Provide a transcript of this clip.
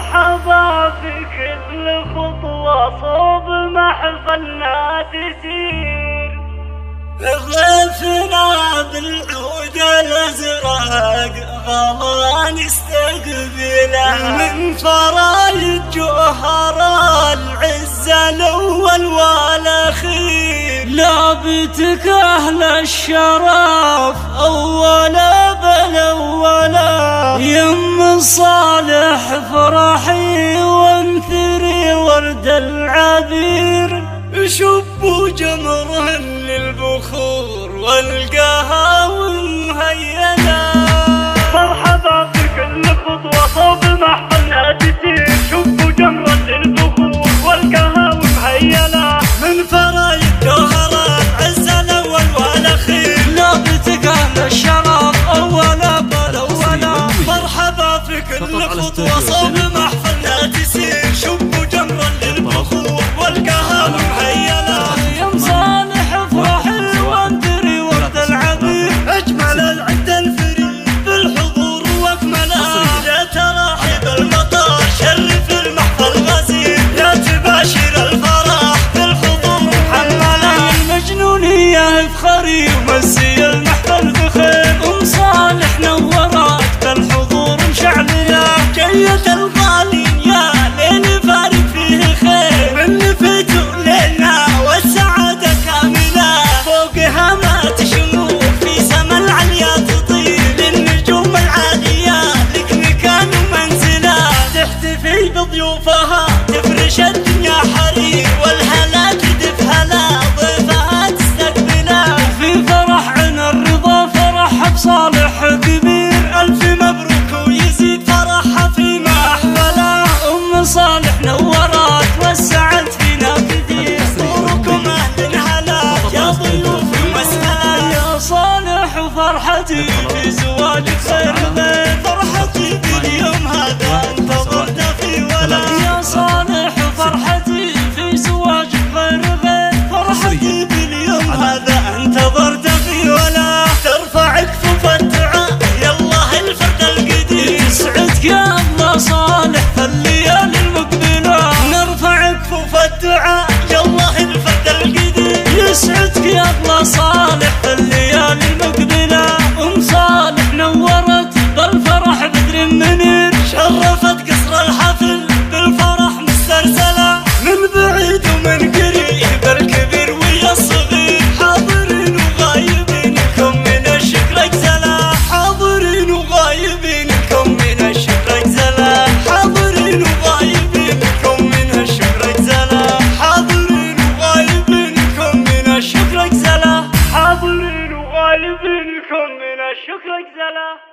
مرحبا في كل خطوة صوب محفلنا تسير، ضيفنا بالعود الازرق غلا نستقبله من فرايد جوهر العز الاول والاخير، لابتك اهل الشرف اولا بالاولا، يم صالح فرحي وانثري ورد العبير، شبوا جمره للبخور والقهاوي مهينة. مرحبا في كل خطوة صوب محفلنا تسير، شبوا جمره للبخور والقهاوي مهينة من فرايد جوهر العز الاول والاخير، لابتك اهل الشرف اولا بالاولا. مرحبا في كل خطوة صوب محفلنا تسير، شبوا جمره للبخور والقهاوي مهينة، يم صالح فرحي وانثري ورد العبير، اجمل العد الفريد بالحضور واكمله، يا تراحيب المطار شرف المحفل غزير، يا تباشر الفرح بالحضور محمله، المجنونية افخري ومسي المحفل بخير، ام صالح نورت بالحضور مشعلله، جية الغالين يا ليل فارق فيه خير، من لفيتوا ليلنا والسعادة كاملة، فوقها ما تشموك في سما العليا تطير، للنجوم العالية لك مكان ومنزلة، تحتفي بضيوفها تفرش الدنيا حرير، والهلا تدف هلا ضيفها تستقبله، في فرح عن الرضا فرحها بصالح كبير، الف مبروك ويزيد فرحها في محفله، ام صالح نورت وسعت فينا كثير، صوركم اهل هلا يا ضيوف ومسهلا، يا صالح وفرحتي في زواجك خير بيت، فرحتي باليوم هذا انتظرت في ولا، يا صالح وفرحتي في زواجك خير بيت، فرحتي باليوم هذا انتظرت في ولا، ترفع كفوف الدعاء يا الله الفرد القدير، يسعدك يا الله صالح في الليالي المقبله، نرفع كفوف الدعاء يا الله الفرد القدير، يسعدك يا الله صالح في الليالي المقبله، ام صالح نورت بالفرح بدر منير، شرفت قصر الحفل بالفرح مسترسله، من بعيد ومن قريب الكبير ويا الصغير، حاضرين وغايبين لكم من الشكر اجزله، حاضرين وغايبين لكم من الشكر اجزله، حاضرين وغايبين لكم من الشكر اجزله، حاضرين وغايبين لكم من الشكر اجزله، حاضرين وغايبين لكم من الشكر اجزله.